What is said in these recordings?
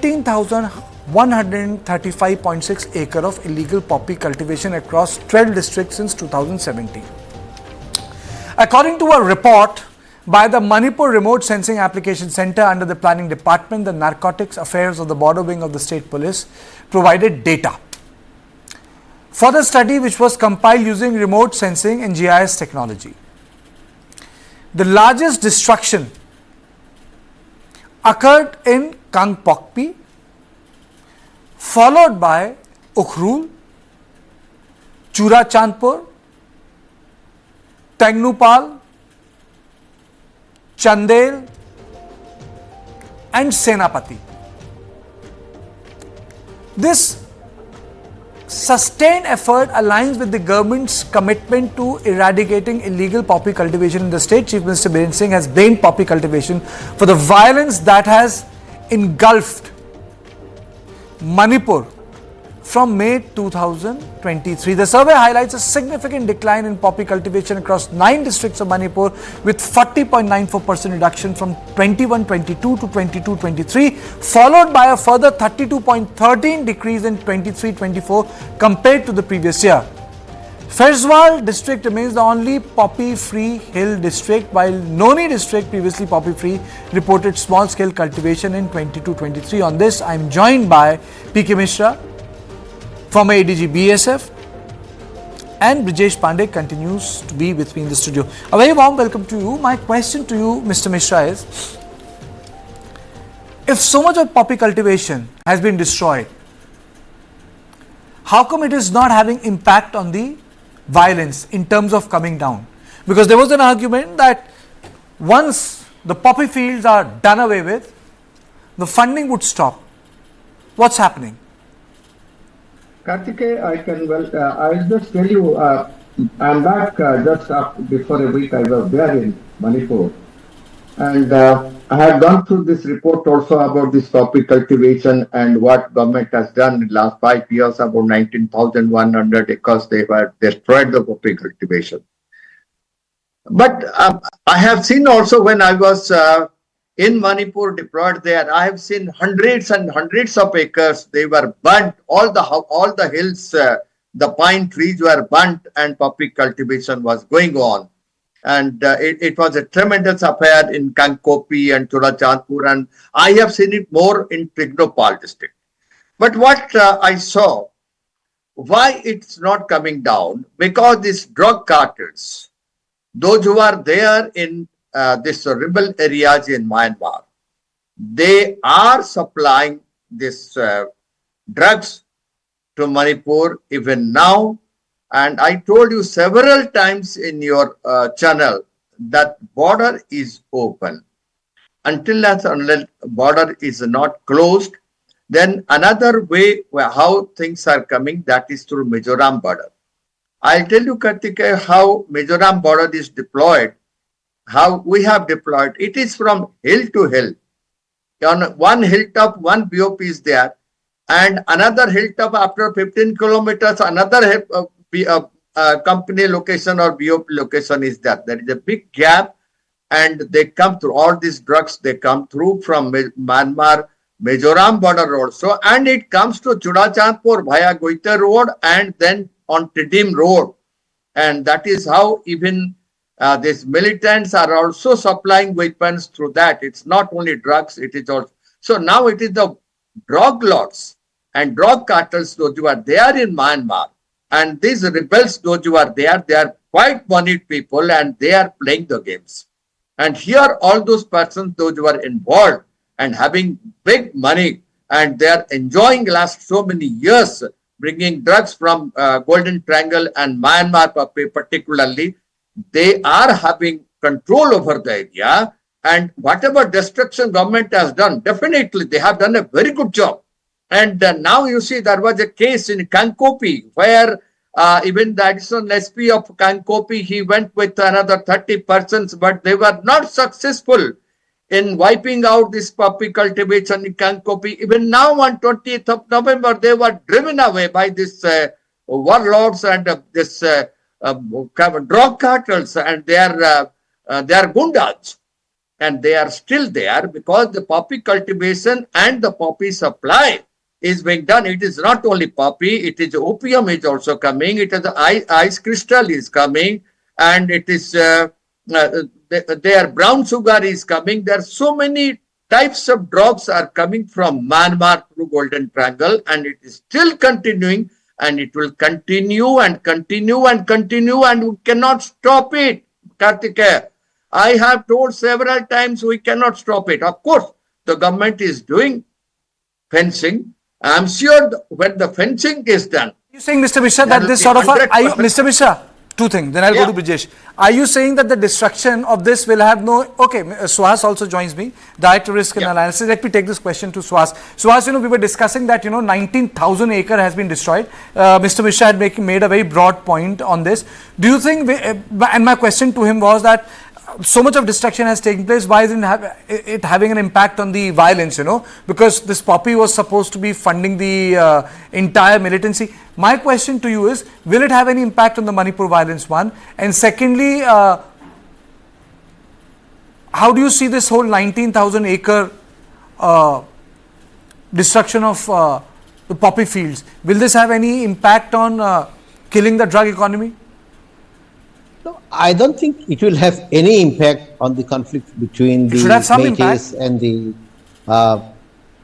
19,135.6 acre of illegal poppy cultivation across 12 districts since 2017. According to a report by the Manipur Remote Sensing Application Center under the Planning Department, the Narcotics Affairs of the Border Wing of the State Police provided data for the study, which was compiled using remote sensing and GIS technology. The largest destruction occurred in Kangpokpi, followed by Ukhrul, Churachandpur, Tengnupal, Chandel and Senapati. This sustained effort aligns with the government's commitment to eradicating illegal poppy cultivation in the state. Chief Minister Biren Singh has blamed poppy cultivation for the violence that has engulfed Manipur from May 2023. The survey highlights a significant decline in poppy cultivation across 9 districts of Manipur, with 40.94% reduction from 21-22 to 22-23, followed by a further 32.13% decrease in 23-24 compared to the previous year. Ferswal district remains the only poppy-free hill district, while Noni district, previously poppy-free, reported small-scale cultivation in 22-23. On this, I am joined by P.K. Mishra, former ADG BSF, and Brijesh Pandey continues to be with me in the studio. A very warm welcome to you. My question to you, Mr. Mishra, is, if so much of poppy cultivation has been destroyed, how come it is not having impact on the violence in terms of coming down? Because there was an argument that once the poppy fields are done away with, the funding would stop. What's happening? Karthikeya, I'll just tell you, I'm back just before a week. I was there in Manipur, and I have gone through this report also about this poppy cultivation and what government has done in the last 5 years. About 19,100 acres they were destroyed the poppy cultivation. But I have seen also, when I was in Manipur deployed there, I have seen hundreds and hundreds of acres. They were burnt. All the hills, the pine trees were burnt, and poppy cultivation was going on. And it was a tremendous affair in Kangkopi and Churachandpur, and I have seen it more in Tengnupal district. But what I saw, why it's not coming down? Because these drug cartels, those who are there in these rebel areas in Myanmar, they are supplying this drugs to Manipur even now. And I told you several times in your channel that border is open. Until that border is not closed, then another way how things are coming, that is through Mizoram border. I'll tell you, Karthikeya, how Mizoram border is deployed, how we have deployed. It is from hill to hill. On one hilltop, one BOP is there, and another hilltop after 15 kilometers, another company location or BOP location is there. There is a big gap, and they come through all these drugs. They come through from Myanmar, Mizoram border also, and it comes to Churachandpur via Goiter Road and then on Tidim Road. And that is how even these militants are also supplying weapons through that. It's not only drugs, it is also. So now it is the drug lords and drug cartels, those who are there in Myanmar, and these rebels, those who are there, they are quite moneyed people, and they are playing the games. And here all those persons, those who are involved and having big money, and they are enjoying last so many years, bringing drugs from Golden Triangle and Myanmar particularly, they are having control over the area. And whatever destruction government has done, definitely they have done a very good job. And now you see, there was a case in Kangkopi where even the additional SP of Kangkopi, he went with another 30 persons, but they were not successful in wiping out this poppy cultivation in Kangkopi. Even now on 20th of November, they were driven away by this warlords and this drug cartels and their gundas. and they are still there because the poppy cultivation and the poppy supply is being done. It is not only poppy, it is opium is also coming, it is ice crystal is coming, and it is their brown sugar is coming. There are so many types of drugs are coming from Myanmar through Golden Triangle, and it is still continuing, and it will continue and continue and continue, and we cannot stop it, Kartikeya. I have told several times we cannot stop it. Of course, the government is doing fencing. I am sure when the fencing is done. You saying, Mr. Mishra, that this sort of Mr. Mishra, two things. Then I'll go to Brijesh. Are you saying that the destruction of this will have no? Okay, Suhas also joins me. Director Risk and Analysis. Let me take this question to Suhas. Suhas, we were discussing that 19,000 acre has been destroyed. Mr. Mishra had made a very broad point on this. Do you think? And my question to him was that so much of destruction has taken place. Why isn't it having an impact on the violence? Because this poppy was supposed to be funding the entire militancy. My question to you is, will it have any impact on the Manipur violence, one? And secondly, how do you see this whole 19,000 acre destruction of the poppy fields? Will this have any impact on killing the drug economy? No, I don't think it will have any impact on the conflict between the Métis and the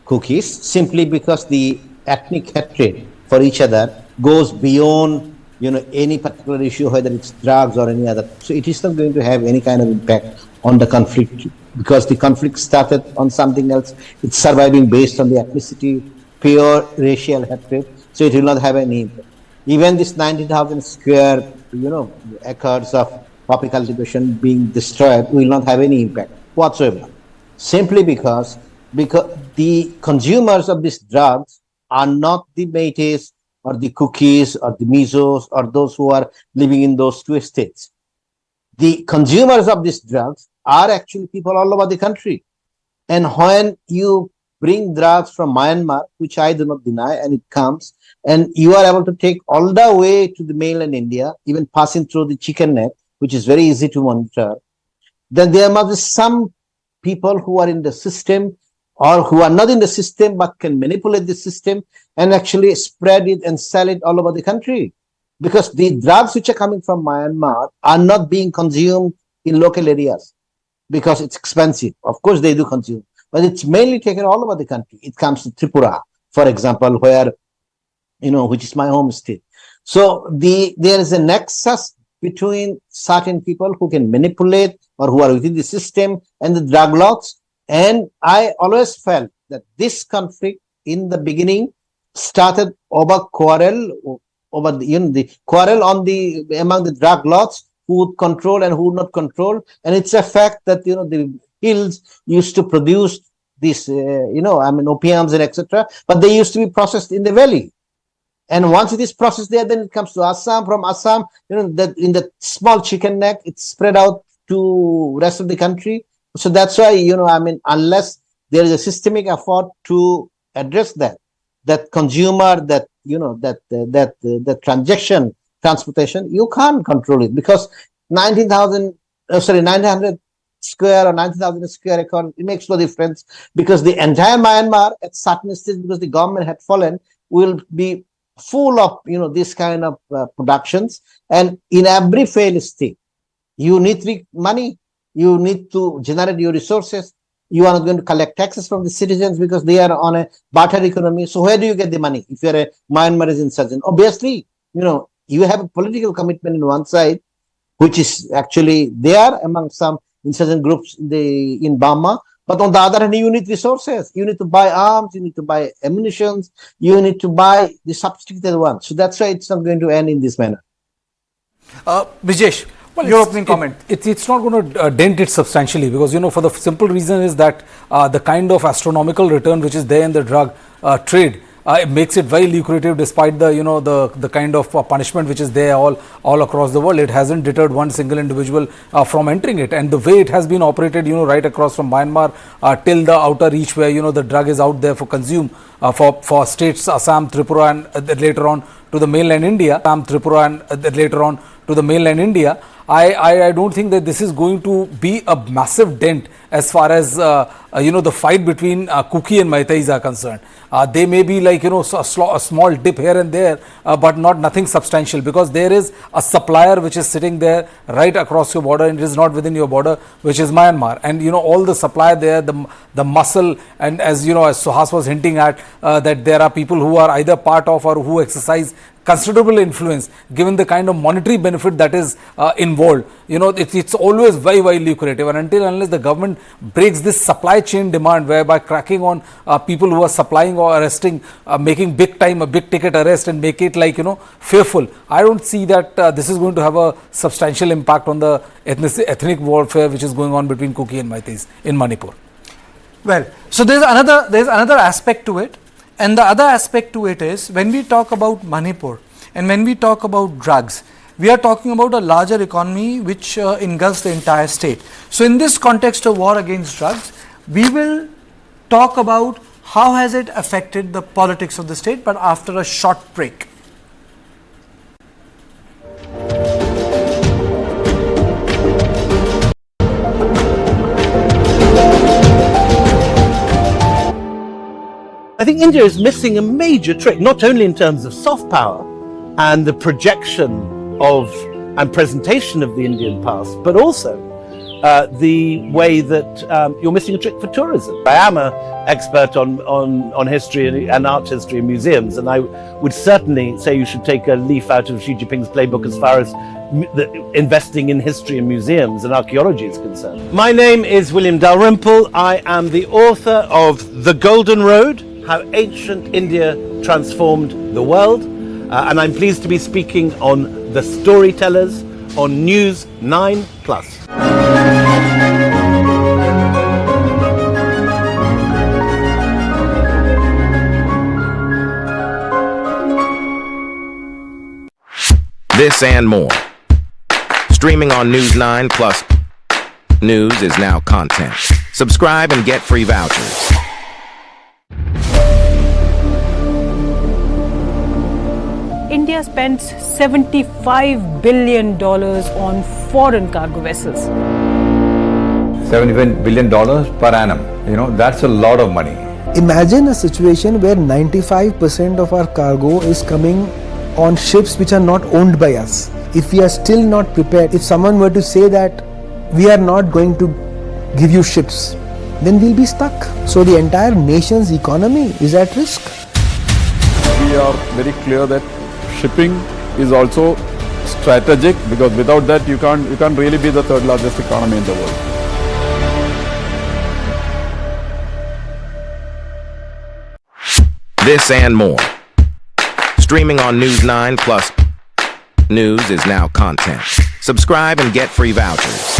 Cookies, simply because the ethnic hatred for each other goes beyond any particular issue, whether it's drugs or any other. So it is not going to have any kind of impact on the conflict, because the conflict started on something else. It's surviving based on the ethnicity, pure racial hatred. So it will not have any impact. Even this 90,000 square acres of poppy cultivation being destroyed will not have any impact whatsoever, simply because the consumers of these drugs are not the Métis or the Cookies or the Mizos or those who are living in those two states. The consumers of these drugs are actually people all over the country. And when you bring drugs from Myanmar, which I do not deny, and it comes, and you are able to take all the way to the mainland India, even passing through the chicken neck, which is very easy to monitor, then there must be some people who are in the system or who are not in the system but can manipulate the system and actually spread it and sell it all over the country. Because the drugs which are coming from Myanmar are not being consumed in local areas because it's expensive. Of course, they do consume, but it's mainly taken all over the country. It comes to Tripura, for example, where, which is my home state. So there is a nexus between certain people who can manipulate or who are within the system and the drug lords. And I always felt that this conflict in the beginning started over quarrel, over the quarrel on among the drug lords who would control and who would not control. And it's a fact that, the hills used to produce this, opiums and etc. But they used to be processed in the valley. And once it is processed there, then it comes to Assam. From Assam, that in the small chicken neck, it's spread out to rest of the country. So that's why, unless there is a systemic effort to address that consumer, that transportation, you can't control it, because 900 square or 90,000 square acre, it makes no difference, because the entire Myanmar at certain stage, because the government had fallen, will be full of this kind of productions. And in every failed state, you need money, you need to generate your resources. You are not going to collect taxes from the citizens because they are on a barter economy. So where do you get the money if you're a Myanmarese insurgent? Obviously, you have a political commitment on one side, which is actually there among some insurgent groups in Burma. But on the other hand, you need resources. You need to buy arms, you need to buy ammunition, you need to buy the sophisticated ones. So that's why it's not going to end in this manner. Brijesh, your opening comment. It's not going to dent it substantially, because, for the simple reason is that the kind of astronomical return which is there in the drug trade, it makes it very lucrative, despite the kind of punishment which is there all across the world. It hasn't deterred one single individual from entering it, and the way it has been operated, right across from Myanmar till the outer reach, where the drug is out there for consume for states Assam, Tripura, and later on to the mainland India. I don't think that this is going to be a massive dent as far as the fight between Kuki and Meiteis are concerned. They may be like a small dip here and there, but nothing substantial, because there is a supplier which is sitting there right across your border, and it is not within your border, which is Myanmar. And all the supply there, the muscle, and as as Suhas was hinting at, that there are people who are either part of or who exercise considerable influence, given the kind of monetary benefit that is involved. It's always very, very lucrative, and unless the government breaks this supply chain demand, whereby cracking on people who are supplying or arresting, making big ticket arrest, and make it like fearful, I don't see that this is going to have a substantial impact on the ethnic warfare which is going on between Kuki and Meiteis in Manipur. Well, so there's another aspect to it, and the other aspect to it is, when we talk about Manipur and when we talk about drugs, we are talking about a larger economy which engulfs the entire state. So in this context of war against drugs, we will talk about how has it affected the politics of the state, but after a short break. I think India is missing a major trick, not only in terms of soft power and the projection of and presentation of the Indian past, but also the way that you're missing a trick for tourism. I am an expert on history and art history and museums, and I would certainly say you should take a leaf out of Xi Jinping's playbook as far as investing in history and museums and archaeology is concerned. My name is William Dalrymple. I am the author of The Golden Road: How Ancient India Transformed the World, and I'm pleased to be speaking on The Storytellers on News 9+. This and more. Streaming on News 9+. News is now content. Subscribe and get free vouchers. India spends $75 billion on foreign cargo vessels. $75 billion per annum. That's a lot of money. Imagine a situation where 95% of our cargo is coming on ships which are not owned by us. If we are still not prepared, if someone were to say that we are not going to give you ships, then we'll be stuck. So the entire nation's economy is at risk. We are very clear that shipping is also strategic, because without that you can't really be the third largest economy in the world. This and more. Streaming on News 9+. News is now content. Subscribe and get free vouchers.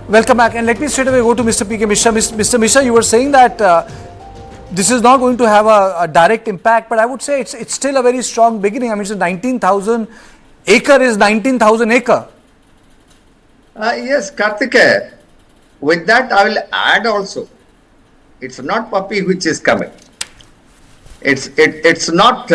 Welcome back, and let me straight away go to Mr. P.K. Mishra. Mr. Mishra, you were saying that this is not going to have a direct impact, but I would say it's still a very strong beginning. I mean, it's 19,000 acre is 19,000 acre. Yes, Karthikeya. With that, I will add also, it's not puppy which is coming. It's not.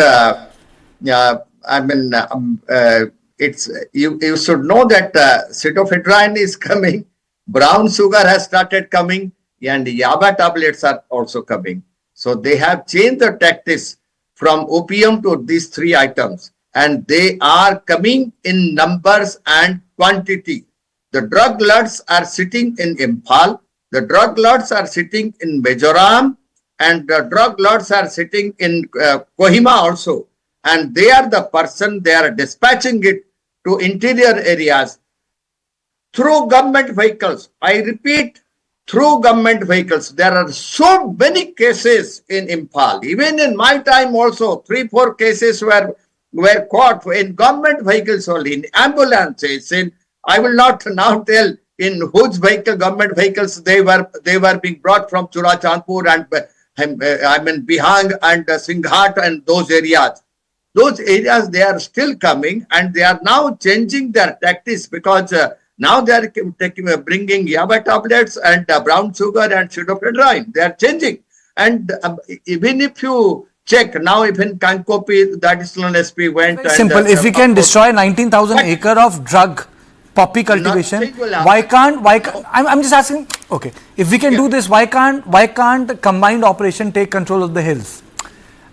It's you should know that pseudoephedrine is coming. Brown sugar has started coming, and Yaba tablets are also coming. So they have changed the tactics from opium to these three items, and they are coming in numbers and quantity. The drug lords are sitting in Imphal, the drug lords are sitting in Mizoram, and the drug lords are sitting in Kohima also. And they are the person, they are dispatching it to interior areas through government vehicles. I repeat, through government vehicles. There are so many cases in Imphal. Even in my time also, 3-4 cases were caught in government vehicles only, in ambulances, I will not now tell in whose vehicle, government vehicles they were being brought from Churachandpur and Bihang and Singhat and those areas. Those areas, they are still coming, and they are now changing their tactics, because now they are bringing Yaba tablets and brown sugar and pseudoephedrine. They are changing. And even if you check. Now even Kankopi, the additional SP went. Very simple. If we can destroy 19,000 acre of drug poppy cultivation, Nothing will why can't I'm just asking, okay, if we can do this, why can't combined operation take control of the hills?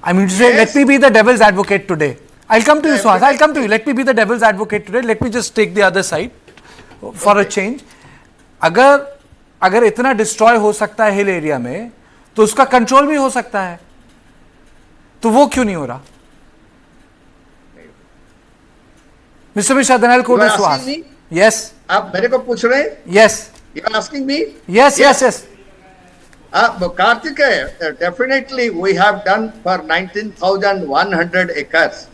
I mean to say, let me be the devil's advocate today. I'll come to you, Suhas. I'll come to you. Let me be the devil's advocate today. Let me just take the other side for a change. अगर इतना destroy हो सकता है hill area में, तो उसका control भी हो सकता है, तो वो क्यों नहीं हो रहा? Mr. Mishra, then I'll quote Suhas. Yes. आप मेरे को पूछ रहे हैं? Yes. You are asking me? Yes. Karthikeya, definitely we have done for 19,100 acres.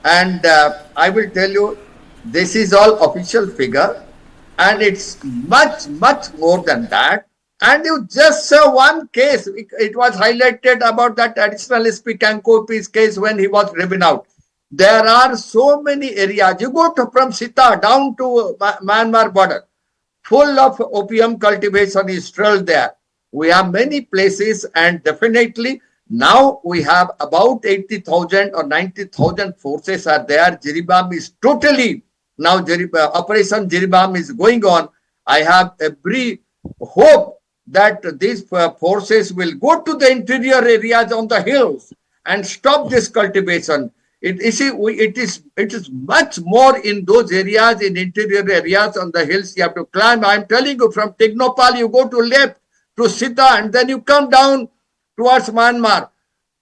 And I will tell you, this is all official figure. And it's much more than that. And you just saw one case. It was highlighted about that additional SP Kankopi's case when he was driven out. There are so many areas. You go from Sita down to Myanmar border, full of opium cultivation is still there. We have many places, and definitely now we have about 80,000 or 90,000 forces are there. Jiribam is totally, now Operation Jiribam is going on. I have every hope that these forces will go to the interior areas on the hills and stop this cultivation. It is much more in those areas, in interior areas on the hills. You have to climb. I'm telling you, from Tignopal, you go to left to Sita, and then you come down towards Myanmar.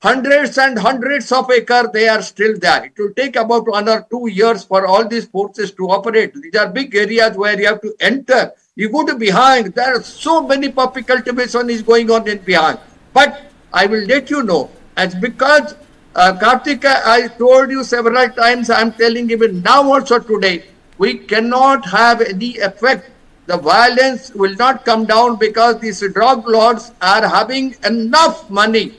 Hundreds and hundreds of acres, they are still there. It will take about 1 or 2 years for all these forces to operate. These are big areas where you have to enter. You go to behind. There are so many poppy cultivation is going on in behind. But I will let you know, as because Karthika, I told you several times, I'm telling even now also today, we cannot have any effect. The violence will not come down because these drug lords are having enough money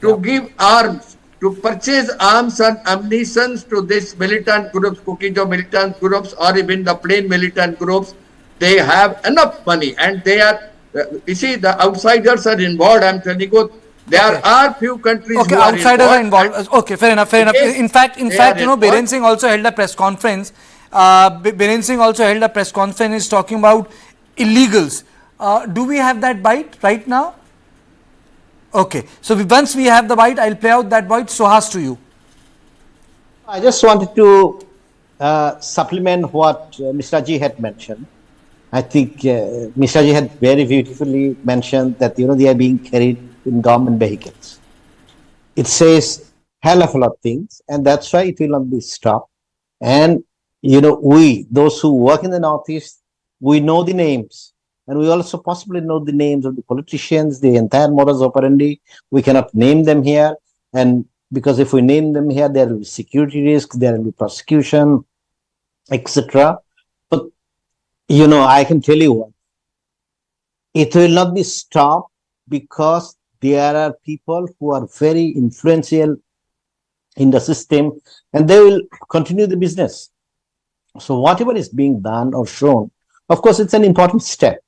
to give arms, to purchase arms and ammunition to these militant groups, Kukijo militant groups, or even the plain militant groups. They have enough money, and they are, you see, the outsiders are involved. I'm telling you, there are few countries who are outsiders are involved. Okay, fair enough. In fact, Biren Singh also held a press conference. Biren Singh also held a press conference talking about illegals. Do we have that bite right now? Okay, so once we have the bite, I'll play out that bite. Suhas, to you. I just wanted to supplement what Mr. Ji had mentioned. I think Mr. Ji had very beautifully mentioned that, they are being carried in government vehicles. It says hell of a lot of things, and that's why it will not be stopped. And, we, those who work in the Northeast, we know the names, and we also possibly know the names of the politicians, the entire modus operandi. We cannot name them here, and because if we name them here, there will be security risks, there will be prosecution, etc. But, I can tell you one, it will not be stopped because there are people who are very influential in the system, and they will continue the business. So whatever is being done or shown, of course, it's an important step.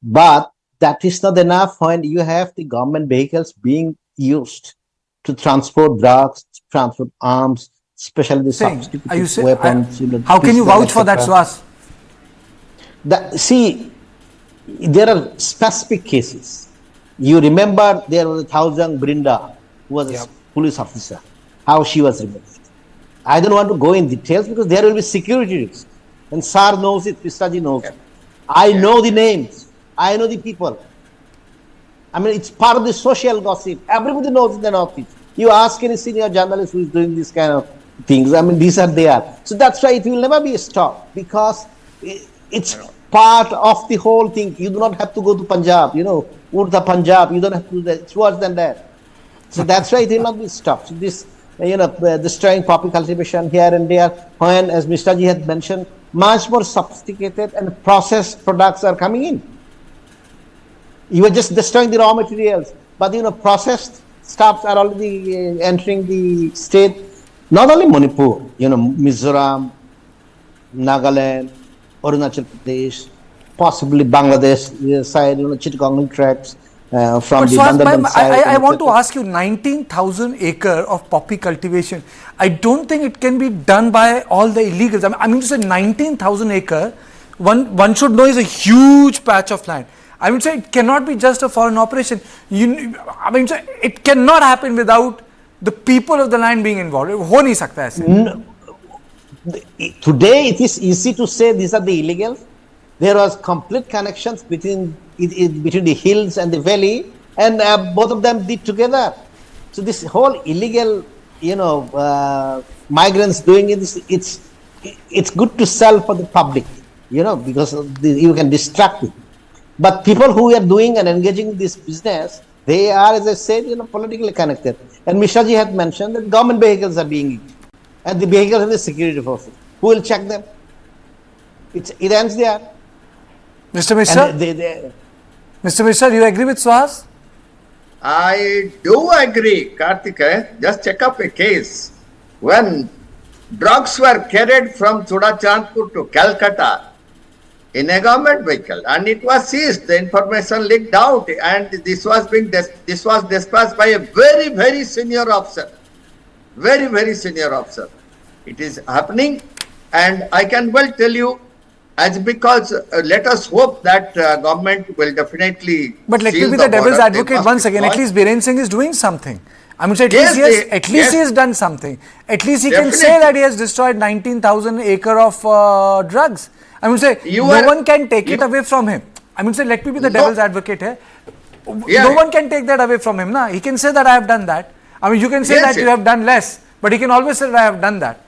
But that is not enough when you have the government vehicles being used to transport drugs, transport arms, especially the substitute weapons. How can you vouch for that, Suhas? See, there are specific cases. You remember there was a Thousand Brinda, who was a police officer, how she was removed. I don't want to go in details because there will be security risks. And Sar knows it, Pistaji knows it. I know the names. I know the people. I mean, it's part of the social gossip. Everybody knows in the Northeast. You ask any senior journalist who is doing this kind of things. I mean, these are there. So that's why it will never be stopped because it's part of the whole thing. You do not have to go to Punjab, Urta Punjab. You don't have to do that. It's worse than that. So that's why it will not be stopped. So this, destroying poppy cultivation here and there, when, as Mr. Ji had mentioned, much more sophisticated and processed products are coming in. You are just destroying the raw materials, but processed stuffs are already entering the state. Not only Manipur, Mizoram, Nagaland, Arunachal Pradesh, possibly Bangladesh side, Chittagong tracts. from But the Swaz, Bandarband side. I and want to etc. ask you, 19,000 acre of poppy cultivation. I don't think it can be done by all the illegals. I mean to say 19,000 acre, one should know is a huge patch of land. I would say it cannot be just a foreign operation. I mean, it cannot happen without the people of the land being involved. हो नहीं सकता ऐसे. Today it is easy to say these are the illegals. There was complete connections between the hills and the valley, and both of them did together. So this whole illegal, migrants doing it, it's good to sell for the public, because you can distract it. But people who are doing and engaging in this business, they are, as I said, politically connected. And Mishraji had mentioned that government vehicles are being used, and the vehicles have the security forces. Who will check them? It ends there. Mr. Mishra? Mr. Mishra, do you agree with Swaz? I do agree, Karthik. Just check up a case. When drugs were carried from Chudachandpur to Calcutta in a government vehicle, and it was seized, the information leaked out, and this was dispatched by a very, very senior officer. Very, very senior officer. It is happening, and I can well tell you, because let us hope that government will definitely. But let me be the devil's advocate once again. At least Biren Singh is doing something. I mean, at least he has done something. At least he can say that he has destroyed 19,000 acre of drugs. I mean, no one can take it away from him. I mean, let me be the devil's advocate here. No one can take that away from him. He can say that I have done that. I mean, you can say that you have done less, but he can always say that I have done that.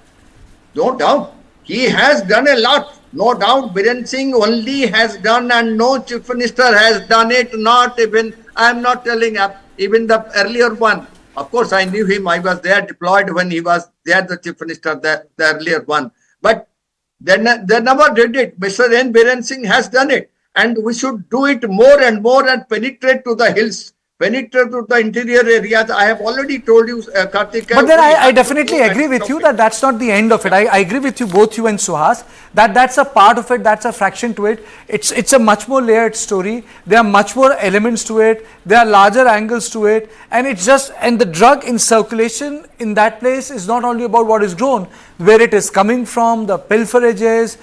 No doubt. He has done a lot. No doubt. Biren Singh only has done, and no chief minister has done it. Not even, I am not telling, even the earlier one. Of course, I knew him. I was there deployed when he was there, the chief minister, the earlier one. But they never did it. Mr. N. Biren Singh has done it. And we should do it more and more and penetrate to the hills, penetrate to the interior areas. I have already told you, Karthik. But then I definitely agree with you that that's not the end of it. I agree with you, both you and Suhas, that that's a part of it, that's a fraction to it. It's a much more layered story. There are much more elements to it. There are larger angles to it. And and the drug in circulation in that place is not only about what is grown, where it is coming from, the pilferages,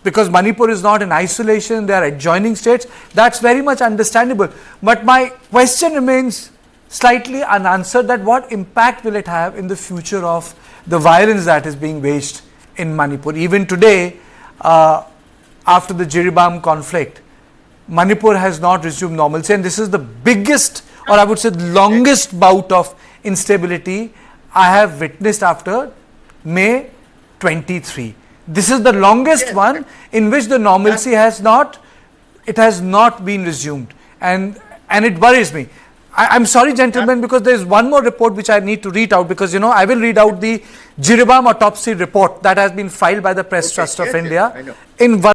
because Manipur is not in isolation, they are adjoining states. That's very much understandable. But my question remains slightly unanswered, that what impact will it have in the future of the violence that is being waged in Manipur? Even today, after the Jiribam conflict, Manipur has not resumed normalcy, and this is the biggest, or I would say the longest bout of instability I have witnessed after May 23. This is the longest one in which the normalcy has not been resumed, and it worries me. I'm sorry, gentlemen, because there is one more report which I need to read out, because I will read out the Jiribam autopsy report that has been filed by the Press Trust of India. In